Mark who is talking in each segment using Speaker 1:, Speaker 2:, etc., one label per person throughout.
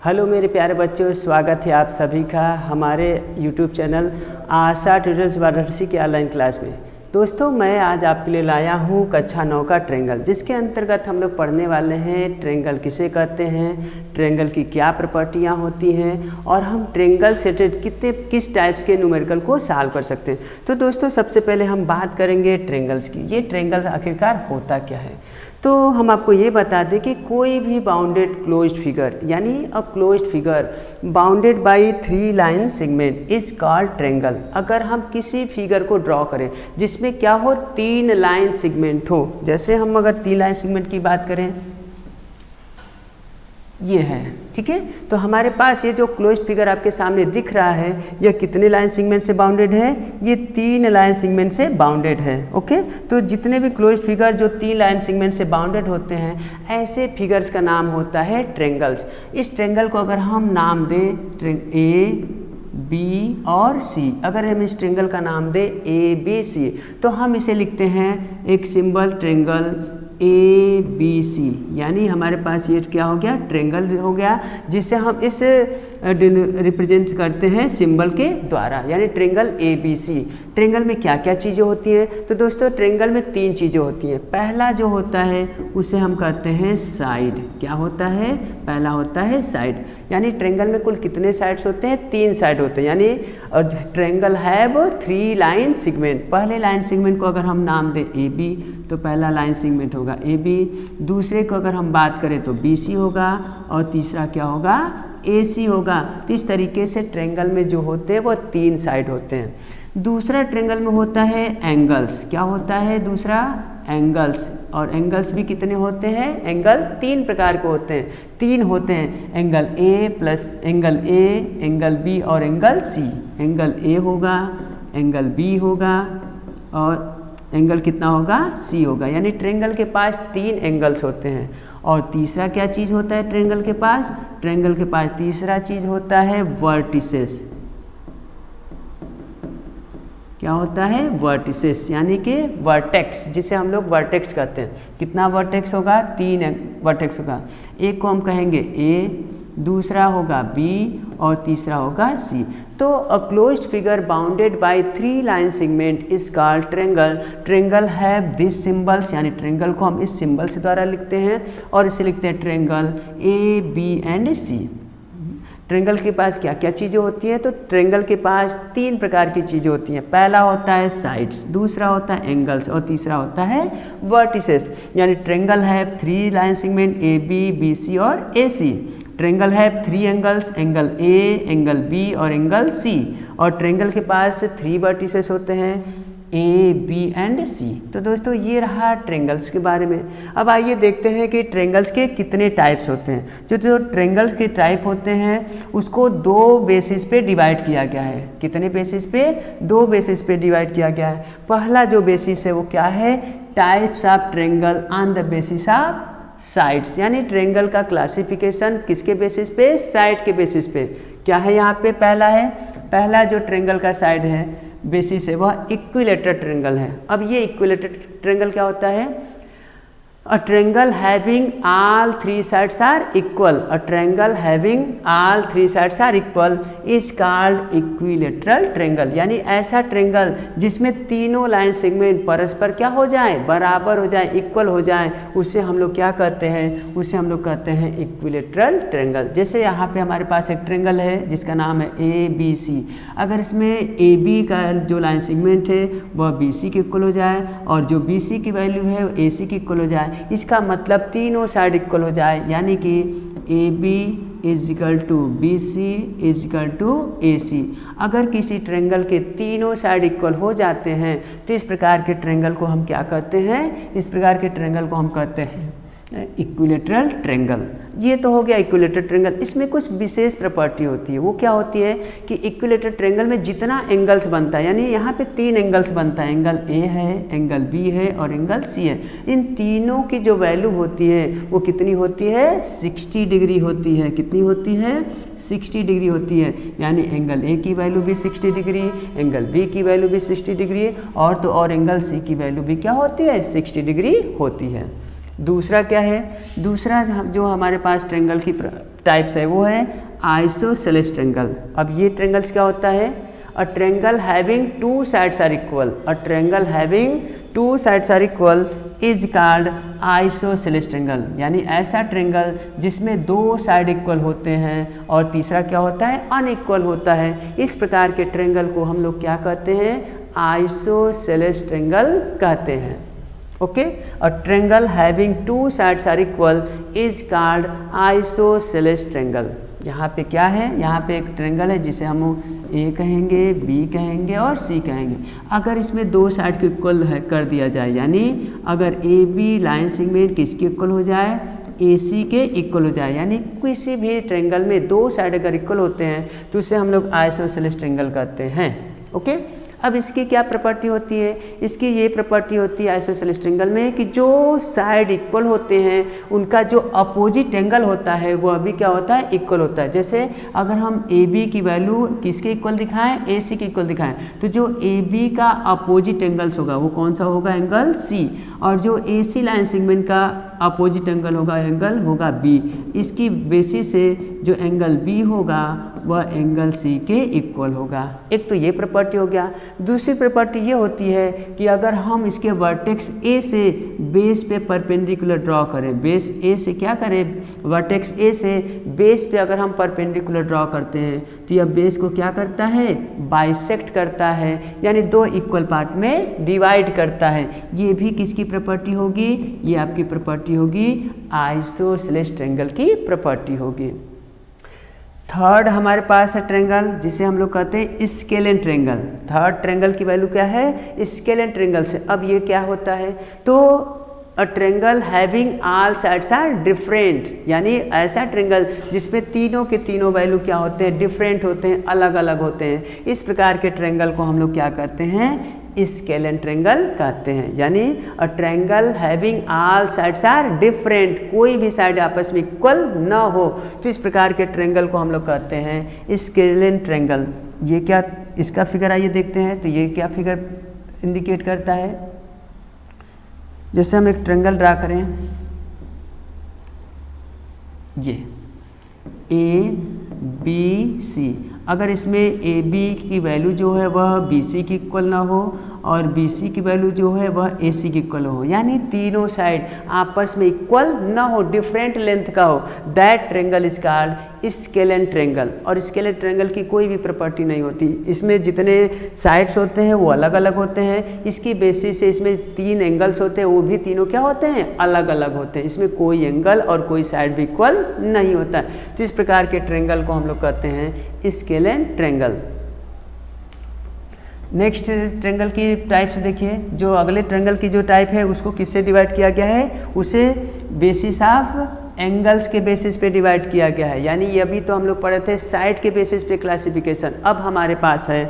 Speaker 1: Hello मेरे प्यारे बच्चों, स्वागत है आप सभी का हमारे YouTube चैनल आशा ट्यूटर्स वाराणसी की ऑनलाइन क्लास में। दोस्तों, मैं आज आपके लिए लाया हूँ कक्षा 9 का ट्रेंगल, जिसके अंतर्गत हम लोग पढ़ने वाले हैं ट्रेंगल किसे कहते हैं, ट्रेंगल की क्या प्रॉपर्टियाँ होती हैं और हम ट्रेंगल से किस टाइप्स के न्यूमेरिकल को सॉल्व कर सकते हैं। तो दोस्तों, सबसे पहले हम बात करेंगे ट्रेंगल्स की। ये ट्रेंगल आखिरकार होता क्या है। तो हम आपको ये बता दें कि कोई भी बाउंडेड क्लोज्ड फिगर यानी a closed figure bounded by 3 line segment is called triangle. अगर हम किसी फिगर को ड्रॉ करें जिसमें क्या हो, 3 लाइन सेगमेंट हो, जैसे हम अगर 3 लाइन सेगमेंट की बात करें, ये है, ठीक है। तो हमारे पास ये जो क्लोज्ड फिगर आपके सामने दिख रहा है, यह कितने लाइन सेगमेंट से बाउंडेड है, ये 3 लाइन सेगमेंट से बाउंडेड है। ओके, तो जितने भी क्लोज्ड फिगर जो 3 लाइन सेगमेंट से बाउंडेड होते हैं, ऐसे फिगर्स का नाम होता है ट्रेंगल्स। इस ट्रेंगल को अगर हम नाम दें ए बी और सी, अगर हम इस ट्रेंगल का नाम दें ए बी सी, तो हम इसे लिखते हैं एक symbol triangle A B C, यानी हमारे पास ये क्या हो गया, ट्रेंगल हो गया, जिसे हम इस रिप्रेजेंट करते हैं सिंबल के द्वारा, यानी triangle A B C. Triangle में क्या क्या चीज़ें होती हैं, तो दोस्तों ट्रेंगल में 3 चीज़ें होती हैं। पहला जो होता है उसे हम कहते हैं साइड। क्या होता है, पहला होता है साइड, यानी ट्रेंगल में कुल कितने साइड्स होते हैं, 3 साइड होते हैं, यानी ट्रेंगल हैव 3 लाइन सेगमेंट। पहले लाइन सेगमेंट को अगर हम नाम दें ए बी, तो पहला लाइन सेगमेंट होगा ए बी, दूसरे को अगर हम बात करें तो बी सी होगा और तीसरा क्या होगा, ए सी होगा। तो इस तरीके से ट्रेंगल में जो होते हैं वो 3 साइड होते हैं। दूसरा ट्रेंगल में होता है एंगल्स। क्या होता है दूसरा, एंगल्स, और एंगल्स भी कितने होते हैं, एंगल 3 प्रकार के होते हैं, 3 होते हैं, angle A plus angle A, angle B और एंगल सी। एंगल ए होगा, एंगल बी होगा और एंगल कितना होगा, सी होगा, यानी ट्रेंगल के पास 3 एंगल्स होते हैं। और तीसरा क्या चीज़ होता है ट्रेंगल के पास, ट्रेंगल के पास तीसरा चीज़ होता है वर्टिसेस। क्या होता है, वर्टिसेस, यानी कि वर्टेक्स, जिसे हम लोग वर्टेक्स कहते हैं। कितना वर्टेक्स होगा, 3 वर्टेक्स होगा। एक को हम कहेंगे ए, दूसरा होगा बी और तीसरा होगा सी। तो a closed figure bounded by 3 line segment is called triangle. Triangle have this symbols, यानी ट्रेंगल को हम इस सिंबल से द्वारा लिखते हैं और इसे लिखते हैं triangle A B and C. Triangle के पास क्या क्या चीज़ें होती हैं, तो ट्रेंगल के पास 3 प्रकार की चीज़ें होती हैं। पहला होता है साइड्स, दूसरा होता है एंगल्स और तीसरा होता है वर्टिसेस। यानी ट्रेंगल है 3 line segment A B, B C और ए सी। ट्रेंगल है 3 angles, angle A, angle B और एंगल सी। और ट्रेंगल के पास 3 वर्टिसेस होते हैं, ए बी एंड सी। तो दोस्तों ये रहा ट्रेंगल्स के बारे में। अब आइए देखते हैं कि ट्रेंगल्स के कितने टाइप्स होते हैं। जो ट्रेंगल्स के टाइप होते हैं उसको 2 बेसिस पे डिवाइड किया गया है। कितने बेसिस पे, 2 बेसिस पे डिवाइड किया गया है। पहला जो बेसिस है वो क्या है, types of triangle on the basis of sides, यानी ट्रेंगल का क्लासिफिकेशन किसके बेसिस पे, साइड के बेसिस पे। क्या है यहाँ पे, पहला है, पहला जो ट्रेंगल का साइड है बेसिस है वह इक्विलेटरल ट्रेंगल है। अब ये इक्विलेटरल ट्रेंगल क्या होता है, a triangle having all 3 sides are equal. A triangle having all 3 sides are equal is called equilateral triangle, यानी ऐसा ट्रेंगल जिसमें तीनों लाइन सेगमेंट परस्पर क्या हो जाए, बराबर हो जाए, इक्वल हो जाए, उसे हम लोग क्या कहते हैं, उसे हम लोग कहते हैं इक्विलेटरल ट्रेंगल। जैसे यहाँ पे हमारे पास एक ट्रेंगल है जिसका नाम है ए बी सी। अगर इसमें ए बी का जो लाइन सेगमेंट है वह बी सी के इक्वल हो जाए और जो बी सी की वैल्यू है ए सी की इक्वल हो जाए, इसका मतलब तीनों साइड इक्वल हो जाए, यानी कि A B is equal to B C is equal to A C. अगर किसी ट्रेंगल के तीनों साइड इक्वल हो जाते हैं तो इस प्रकार के ट्रेंगल को हम क्या कहते हैं, इस प्रकार के ट्रेंगल को हम कहते हैं इक्विलेटरल ट्रेंगल। ये तो हो गया इक्विलेटरल ट्रेंगल। इसमें कुछ विशेष प्रॉपर्टी होती है। वो क्या होती है कि इक्विलेटरल ट्रेंगल में जितना एंगल्स बनता है, यानी यहाँ पे 3 एंगल्स बनता है, एंगल ए है, एंगल बी है और एंगल सी है। इन तीनों की जो वैल्यू होती है वो कितनी होती है, 60 डिग्री होती है। कितनी होती है, 60 डिग्री होती है। यानी एंगल ए की वैल्यू भी 60 डिग्री, एंगल बी की वैल्यू भी 60 डिग्री और तो और एंगल सी की वैल्यू भी क्या होती है, 60 डिग्री होती है। दूसरा क्या है, दूसरा जो हमारे पास ट्रेंगल की टाइप्स है वो है आइसोसेलेस ट्रेंगल। अब ये ट्रेंगल्स क्या होता है, a triangle having two sides are equal, a triangle having two sides are equal is called isosceles triangle, यानी ऐसा ट्रेंगल जिसमें दो साइड इक्वल होते हैं और तीसरा क्या होता है, अनइक्वल होता है। इस प्रकार के ट्रेंगल को हम लोग क्या कहते हैं, आइसोसेलेस ट्रेंगल कहते हैं। Okay, a triangle having two sides are equal is called isosceles triangle. यहाँ पे क्या है, यहाँ पे एक ट्रेंगल है जिसे हम ए कहेंगे, बी कहेंगे और सी कहेंगे। अगर इसमें दो साइड को इक्वल कर दिया जाए, यानी अगर ए बी लाइन सेगमेंट किसके इक्वल हो जाए, ए सी के इक्वल हो जाए, यानी किसी भी ट्रेंगल में दो साइड अगर इक्वल होते हैं तो उसे हम लोग आइसोसेलेस ट्रेंगल कहते हैं। ओके, अब इसकी क्या प्रॉपर्टी होती है, इसकी ये प्रॉपर्टी होती है आइसोसेलेस ट्रेंगल में कि जो साइड इक्वल होते हैं उनका जो अपोजिट एंगल होता है वो अभी क्या होता है, इक्वल होता है। जैसे अगर हम ए बी की वैल्यू किसके इक्वल दिखाएं, ए सी के इक्वल दिखाएं, तो जो ए बी का अपोजिट एंगल्स होगा वो कौन सा होगा, एंगल सी, और जो ए सी लाइन सेगमेंट का अपोजिट एंगल होगा बी। इसकी बेसिस से जो एंगल बी होगा वह एंगल सी के इक्वल होगा। एक तो ये प्रॉपर्टी हो गया। दूसरी प्रॉपर्टी ये होती है कि अगर हम इसके वर्टेक्स ए से बेस पे परपेंडिकुलर ड्रॉ करें, बेस ए से क्या करें, वर्टेक्स ए से बेस पे अगर हम परपेंडिकुलर ड्रॉ करते हैं तो यह बेस को क्या करता है, बाइसेक्ट करता है, यानी दो इक्वल पार्ट में डिवाइड करता है। ये भी किसकी प्रॉपर्टी होगी, ये आपकी प्रॉपर्टी होगी आइसोसेलेस ट्रेंगल की प्रॉपर्टी होगी। थर्ड हमारे पास है ट्रेंगल जिसे हम लोग कहते हैं स्केलेन ट्रेंगल। थर्ड ट्रेंगल की वैल्यू क्या है, स्केलेन ट्रेंगल से। अब ये क्या होता है, तो a triangle having all sides are different, यानी ऐसा ट्रेंगल जिसमें तीनों के तीनों वैल्यू क्या होते हैं, डिफरेंट होते हैं, अलग अलग होते हैं। इस प्रकार के ट्रेंगल को हम लोग क्या कहते हैं, स्केलेन ट्रेंगल कहते हैं। यानी a triangle having all sides are different, कोई भी साइड आपस में इक्वल ना हो, तो इस प्रकार के ट्रेंगल को हम लोग कहते हैं स्केलेन ट्रेंगल। ये क्या, इसका फिगर आइए देखते हैं, तो ये क्या फिगर इंडिकेट करता है। जैसे हम एक ट्रेंगल ड्रा करें, ये ए बी सी, अगर इसमें ए बी की वैल्यू जो है वह बी सी की इक्वल ना हो और बी सी की वैल्यू जो है वह ए सी की इक्वल हो, यानी तीनों साइड आपस में इक्वल ना हो, डिफरेंट लेंथ का हो, that triangle is called scalene triangle. और स्केलेन ट्रेंगल की कोई भी प्रॉपर्टी नहीं होती, इसमें जितने साइड्स होते हैं वो अलग अलग होते हैं, इसकी बेसिस से इसमें तीन एंगल्स होते हैं, वो भी तीनों क्या होते हैं, अलग अलग होते हैं, इसमें कोई एंगल और कोई साइड भी इक्वल नहीं होता है। तो इस प्रकार के ट्रेंगल को हम लोग कहते हैं स्केलेन ट्रेंगल। नेक्स्ट ट्रेंगल की टाइप्स देखिए, जो अगले ट्रेंगल की जो टाइप है उसको किससे डिवाइड किया गया है, उसे बेसिस ऑफ एंगल्स के बेसिस पे डिवाइड किया गया है। यानी ये अभी तो हम लोग पढ़े थे साइड के बेसिस पे क्लासिफिकेशन, अब हमारे पास है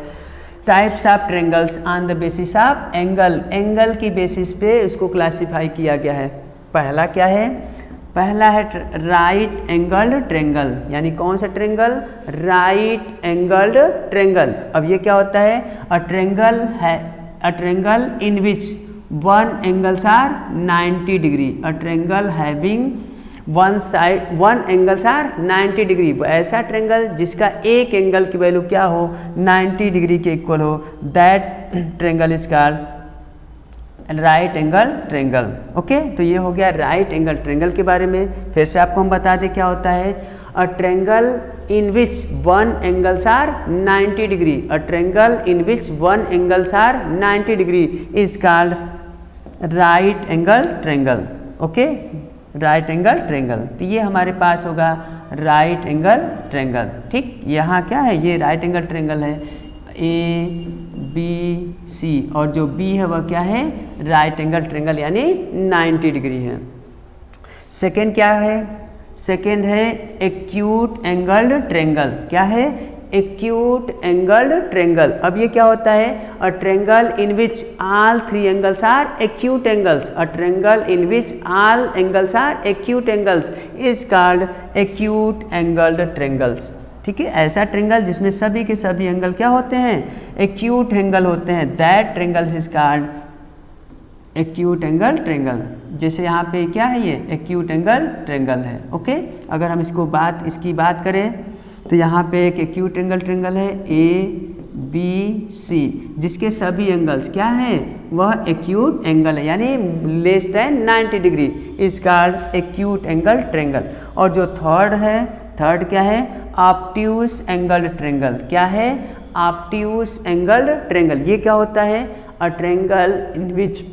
Speaker 1: types of triangles on the basis of angle, angle की बेसिस पे उसको क्लासीफाई किया गया है। पहला क्या है, पहला है राइट एंगल्ड ट्रेंगल, यानी कौन सा ट्रेंगल, राइट एंगल्ड ट्रेंगल। अब ये क्या होता है, a triangle in which one angles are 90 degree, a triangle having one angles are 90 degree, ऐसा ट्रेंगल जिसका एक एंगल की वैल्यू क्या हो, 90 डिग्री के इक्वल हो, that triangle is called right angle triangle. Okay, तो ये हो गया राइट एंगल ट्रेंगल के बारे में। फिर से आपको हम बता दें क्या होता है, a triangle in which one angles are 90 degree, a triangle in which one angles are 90 degree is called right angle triangle. Okay, right angle triangle, तो ये हमारे पास होगा राइट एंगल ट्रेंगल। ठीक, यहाँ क्या है, ये राइट एंगल ट्रेंगल है, ए बी सी, और जो बी है वह क्या है, राइट एंगल ट्रेंगल यानी 90 डिग्री है। सेकेंड क्या है, सेकेंड है एक्यूट एंगल्ड ट्रेंगल। क्या है, एक्यूट एंगल्ड ट्रेंगल। अब ये क्या होता है, a triangle in which all three angles are acute angles, a triangle in which all angles are acute angles is called acute angled triangles. ठीक है, ऐसा ट्रेंगल जिसमें सभी के सभी एंगल क्या होते हैं, एक्यूट एंगल होते हैं, that triangle is called acute angle triangle. जैसे यहाँ पे क्या है, ये एक्यूट एंगल ट्रेंगल है। ओके, अगर हम इसकी बात करें तो यहाँ पे एक एक्यूट एंगल ट्रेंगल है ABC, जिसके सभी एंगल्स क्या हैं, वह एक्यूट एंगल है, यानी less than 90 degree, is called acute angle triangle. और जो थर्ड क्या है, ऑब्ट्यूस एंगल ट्रेंगल। क्या है, ऑब्ट्यूस एंगल ट्रेंगल। ये क्या होता है, a triangle in which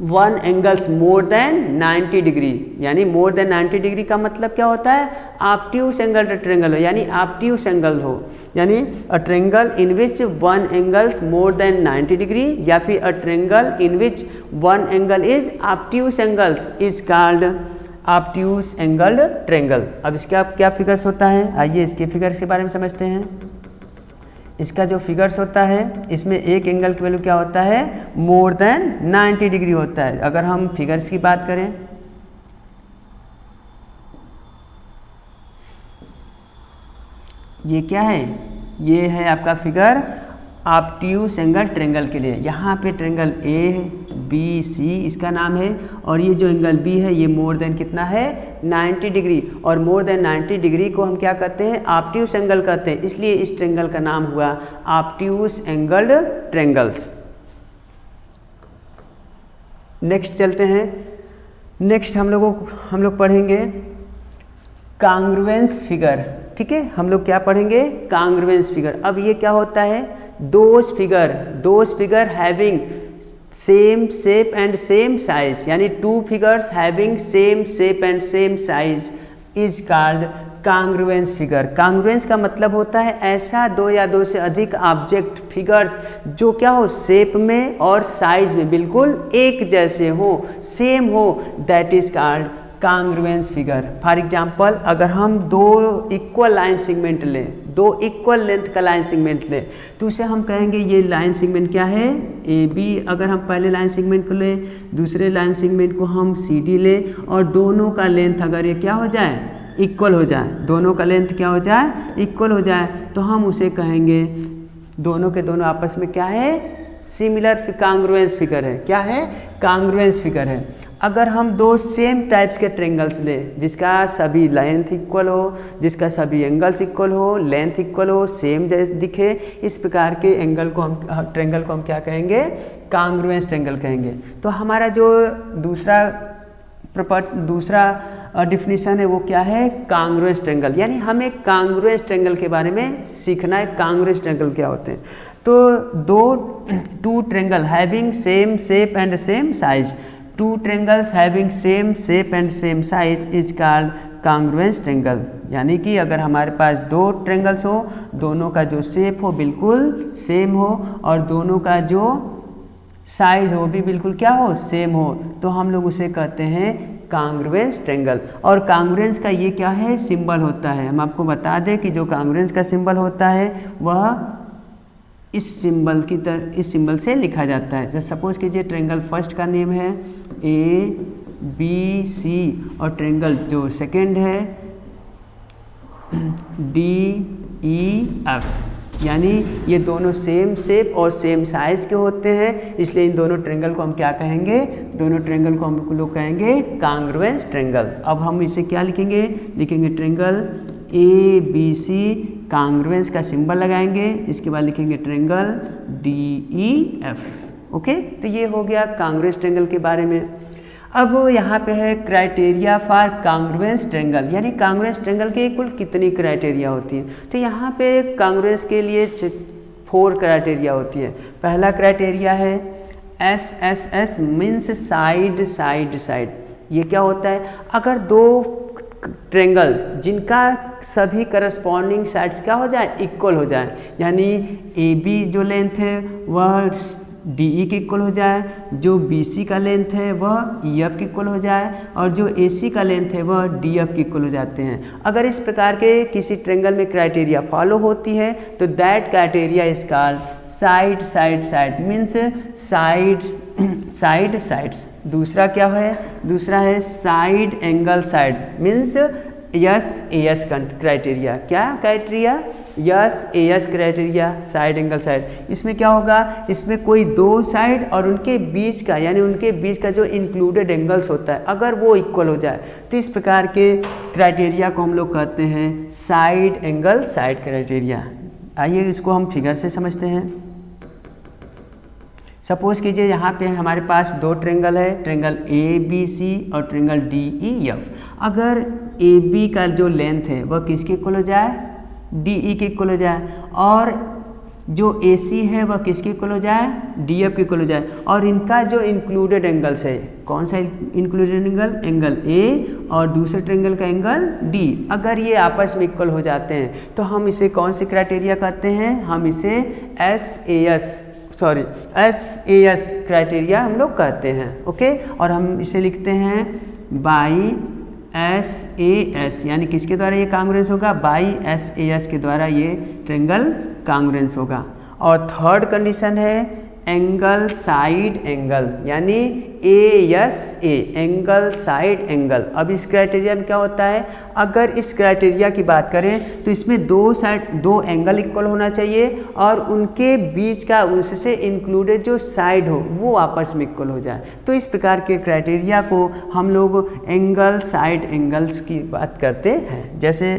Speaker 1: one angles more than 90 degree, यानी मोर देन 90 डिग्री का मतलब क्या होता है, ऑब्ट्यूस एंगल ट्रेंगल हो, यानी ऑब्ट्यूस एंगल हो, यानी a triangle in which one angles more than 90 degree, या फिर अ triangle in which one angle is obtuse angles is called obtuse angle triangle. अब इसका क्या फिगर्स होता है, आइए इसके फिगर्स के बारे में समझते हैं। इसका जो फिगर्स होता है, इसमें एक एंगल की वैल्यू क्या होता है, मोर देन 90 डिग्री होता है। अगर हम फिगर्स की बात करें, ये क्या है, ये है आपका फिगर ऑब्ट्यूस एंगल ट्रेंगल के लिए। यहाँ पे ट्रेंगल ABC इसका नाम है, और ये जो एंगल B है ये मोर देन कितना है, 90 डिग्री। और मोर देन 90 डिग्री को हम क्या कहते हैं, ऑब्ट्यूस एंगल कहते हैं, इसलिए इस ट्रेंगल का नाम हुआ ऑब्ट्यूस एंगल ट्रेंगल्स। नेक्स्ट चलते हैं। नेक्स्ट हम लोग पढ़ेंगे कांग्रुएंस फिगर। ठीक है, हम लोग क्या पढ़ेंगे, कांग्रुएंस फिगर। अब ये क्या होता है, those figure having same shape and same size, यानी two figures having same shape and same size is called congruence figure. कांग्रुएंस का मतलब होता है ऐसा दो या दो से अधिक ऑब्जेक्ट फिगर्स जो क्या हो, शेप में और साइज में बिल्कुल एक जैसे हो, सेम हो, that is called congruence figure. For example, अगर हम दो इक्वल लाइन सेगमेंट लें, दो इक्वल लेंथ का लाइन सेगमेंट लें, तो उसे हम कहेंगे ये लाइन सेगमेंट क्या है, AB। अगर हम पहले लाइन सेगमेंट को लें, दूसरे लाइन सेगमेंट को हम CD लें, और दोनों का लेंथ अगर ये क्या हो जाए, इक्वल हो जाए, दोनों का लेंथ क्या हो जाए, इक्वल हो जाए, तो हम उसे कहेंगे दोनों के दोनों आपस में क्या है, सिमिलर कांग्रुएंस फिगर है। क्या है, कांग्रुएंस फिगर है। अगर हम दो सेम टाइप्स के ट्रेंगल्स लें, जिसका सभी लेंथ इक्वल हो, जिसका सभी एंगल्स इक्वल हो, लेंथ इक्वल हो, सेम जैसे दिखे, इस प्रकार के ट्रेंगल को हम क्या कहेंगे, कांग्रुएंस ट्रेंगल कहेंगे। तो हमारा जो दूसरा डिफिनीशन है वो क्या है, कांग्रुएंस ट्रेंगल। यानी हमें कांग्रुएंस ट्रेंगल के बारे में सीखना है, कांग्रुएंस ट्रेंगल क्या होते हैं। तो two triangle having same shape and same size, two triangles having same shape and same size is called congruence triangle. यानी कि अगर हमारे पास दो ट्रेंगल्स हो, दोनों का जो शेप हो बिल्कुल सेम हो, और दोनों का जो साइज हो भी बिल्कुल क्या हो, सेम हो, तो हम लोग उसे कहते हैं कांग्रुएंस ट्रेंगल। और कांग्रुएंस का ये क्या है, सिंबल होता है। हम आपको बता दें कि जो कांग्रुएंस का सिंबल होता है वह इस सिंबल से लिखा जाता है। जैसे सपोज कीजिए ट्रेंगल फर्स्ट का नेम है ABC, और ट्रेंगल जो सेकेंड है DEF, यानी ये दोनों सेम शेप और सेम साइज के होते हैं, इसलिए इन दोनों ट्रेंगल को हम क्या कहेंगे, दोनों ट्रेंगल को हम लोग कहेंगे कांग्रुएंस ट्रेंगल। अब हम इसे क्या लिखेंगे, ट्रेंगल ABC, कांग्रुएंस का सिंबल लगाएंगे, इसके बाद लिखेंगे ट्रेंगल DEF। ओके, तो ये हो गया कांग्रुएंस ट्रेंगल के बारे में। अब यहाँ पे है क्राइटेरिया फॉर कांग्रुएंस ट्रेंगल, यानी कांग्रुएंस ट्रेंगल के कुल कितनी क्राइटेरिया होती है। तो यहाँ पे कांग्रुएंस के लिए 4 क्राइटेरिया होती है। पहला क्राइटेरिया है SSS, means side side side. ये क्या होता है, अगर दो ट्रेंगल जिनका सभी करस्पॉन्डिंग साइड्स क्या हो जाए, इक्वल हो जाए, यानी AB जो लेंथ है वह DE के इक्वल हो जाए, जो BC का लेंथ है वह EF के इक्वल हो जाए, और जो AC का लेंथ है वह DF के इक्वल हो जाते हैं। अगर इस प्रकार के किसी ट्रेंगल में क्राइटेरिया फॉलो होती है तो that criteria is called side side side, means side sides. दूसरा क्या है, दूसरा है side angle side, means SAS criteria. क्या criteria, S criteria, side angle side. इसमें क्या होगा, इसमें कोई दो साइड और उनके बीच का यानी उनके बीच का जो इंक्लूडेड एंगल्स होता है अगर वो इक्वल हो जाए तो इस प्रकार के क्राइटेरिया को हम लोग कहते हैं साइड एंगल साइड क्राइटेरिया। आइए इसको हम फिगर से समझते हैं। सपोज कीजिए यहाँ पे हमारे पास दो ट्रेंगल है, ट्रेंगल ए बी सी और ट्रेंगल डी ई एफ। अगर ए बी का जो लेंथ है वह किसके इक्वल हो जाए, डी ई के इक्वल हो जाए, और जो ए सी है वह किसके इक्वल हो जाए, डी एफ के इक्वल हो जाए, और इनका जो इंक्लूडेड एंगल्स है, कौन सा इंक्लूडेड एंगल, एंगल ए और दूसरे ट्रेंगल का एंगल डी, अगर ये आपस में इक्वल हो जाते हैं तो हम इसे कौन से क्राइटेरिया कहते हैं, हम इसे एस ए एस क्राइटेरिया हम लोग कहते हैं। ओके, और हम इसे लिखते हैं बाई एस ए एस, यानी किसके द्वारा ये कांग्रुएंस होगा, बाई एस ए एस के द्वारा ये ट्रेंगल कांग्रुएंस होगा। और थर्ड कंडीशन है एंगल साइड एंगल, यानी A S A, angle side angle. अब इस क्राइटेरिया में क्या होता है, अगर इस क्राइटेरिया की बात करें तो इसमें दो एंगल इक्वल होना चाहिए और उनके बीच का उससे इंक्लूडेड जो साइड हो वो आपस में इक्वल हो जाए। तो इस प्रकार के क्राइटेरिया को हम लोग एंगल साइड एंगल्स की बात करते हैं। जैसे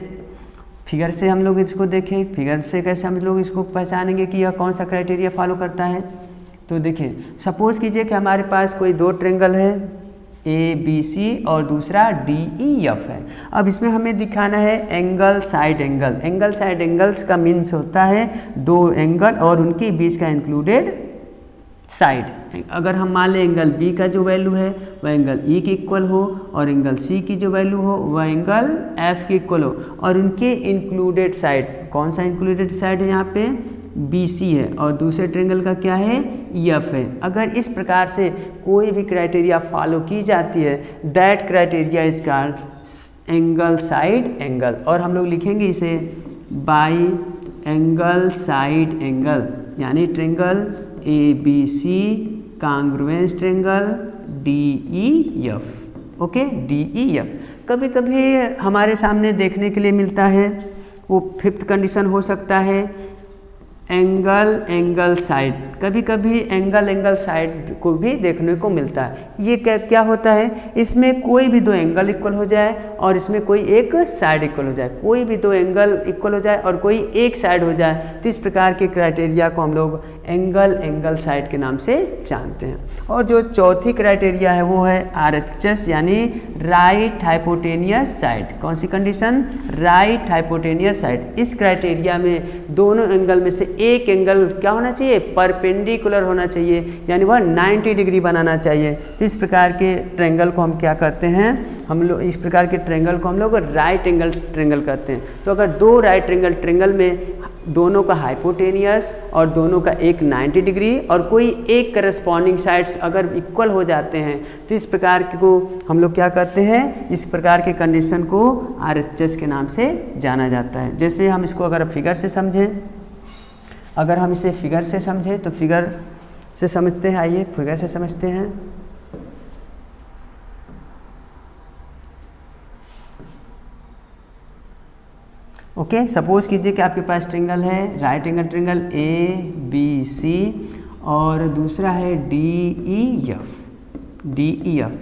Speaker 1: फिगर से हम लोग इसको देखें, फिगर से कैसे हम लोग इसको पहचानेंगे कि यह कौन सा क्राइटेरिया फॉलो करता है। तो देखिए, सपोज कीजिए कि हमारे पास कोई दो ट्रेंगल है ए बी सी और दूसरा डी ई एफ है। अब इसमें हमें दिखाना है angle side angle. Angle side angles का मीन्स होता है दो एंगल और उनके बीच का इंक्लूडेड साइड। अगर हम मान लें एंगल बी का जो वैल्यू है वह एंगल ई के इक्वल हो और एंगल सी की जो वैल्यू हो वह एंगल एफ के इक्वल हो और उनके इंक्लूडेड साइड, कौन सा इंक्लूडेड साइड है यहाँ पे, बी सी है और दूसरे ट्रेंगल का क्या है, ई एफ है। अगर इस प्रकार से कोई भी क्राइटेरिया फॉलो की जाती है that criteria is called angle side angle, और हम लोग लिखेंगे इसे बाई एंगल साइड एंगल, यानी triangle A B C congruence triangle D E F. Okay, D E F कभी कभी हमारे सामने देखने के लिए मिलता है, वो फिफ्थ कंडीशन हो सकता है एंगल एंगल साइड। कभी कभी एंगल साइड को भी देखने को मिलता है। ये क्या होता है, इसमें कोई भी दो एंगल इक्वल हो जाए और इसमें कोई एक साइड इक्वल हो जाए, कोई भी दो एंगल इक्वल हो जाए और कोई एक साइड हो जाए, तो इस प्रकार के क्राइटेरिया को हम लोग एंगल साइड के नाम से जानते हैं। और जो चौथी क्राइटेरिया है वो है RHS, यानी राइट हाइपोटेनियस साइड। कौन सी कंडीशन, राइट हाइपोटेनियस साइड। इस क्राइटेरिया में दोनों एंगल में से एक एंगल क्या होना चाहिए, परपेंडिकुलर होना चाहिए, यानी वह 90 डिग्री बनाना चाहिए। तो इस प्रकार के ट्रेंगल को हम क्या कहते हैं, हम लोग इस प्रकार के ट्रेंगल को हम लोग राइट एंगल ट्रेंगल कहते हैं। तो अगर दो राइट एंगल ट्रेंगल में दोनों का हाइपोटेनियस और दोनों का एक 90 डिग्री और कोई एक करस्पॉन्डिंग साइड्स अगर इक्वल हो जाते हैं तो इस प्रकार को हम लोग क्या कहते हैं, इस प्रकार के कंडीशन को RHS के नाम से जाना जाता है। जैसे हम इसको अगर फिगर से समझें, अगर हम इसे फिगर से समझें तो फिगर से समझते हैं, आइए फिगर से समझते हैं। ओके, सपोज कीजिए कि आपके पास ट्रेंगल है, right angle triangle A B C और दूसरा है D E F.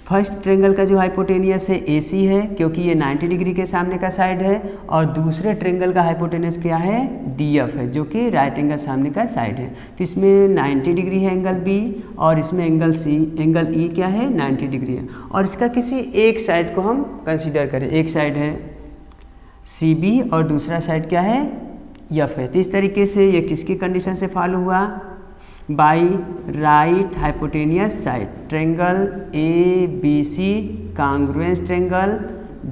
Speaker 1: First triangle का जो हाइपोटेनियस है AC है क्योंकि ये 90 डिग्री के सामने का साइड है, और दूसरे ट्रेंगल का हाइपोटेनियस क्या है, DF है जो कि राइट एंगल सामने का साइड है। तो इसमें 90 डिग्री है एंगल B और इसमें एंगल E क्या है, 90 डिग्री है। और इसका किसी एक साइड को हम कंसीडर करें, एक साइड है CB और दूसरा साइड क्या है, F है। तो इस तरीके से ये किसकी कंडीशन से फॉलो हुआ, by right hypotenuse side triangle ABC congruence triangle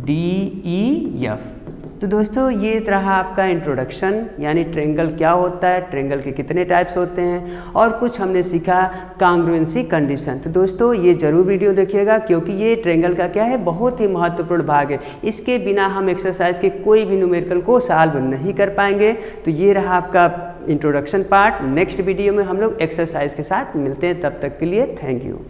Speaker 1: DEF। तो दोस्तों ये रहा आपका इंट्रोडक्शन, यानी ट्रेंगल क्या होता है, ट्रेंगल के कितने टाइप्स होते हैं, और कुछ हमने सीखा कांग्रुएंसी कंडीशन। तो दोस्तों ये जरूर वीडियो देखिएगा क्योंकि ये ट्रेंगल का क्या है, बहुत ही महत्वपूर्ण भाग है। इसके बिना हम एक्सरसाइज के कोई भी न्यूमेरिकल को सॉल्व नहीं कर पाएंगे। तो ये रहा आपका इंट्रोडक्शन पार्ट। नेक्स्ट वीडियो में हम लोग एक्सरसाइज के साथ मिलते हैं, तब तक के लिए थैंक यू।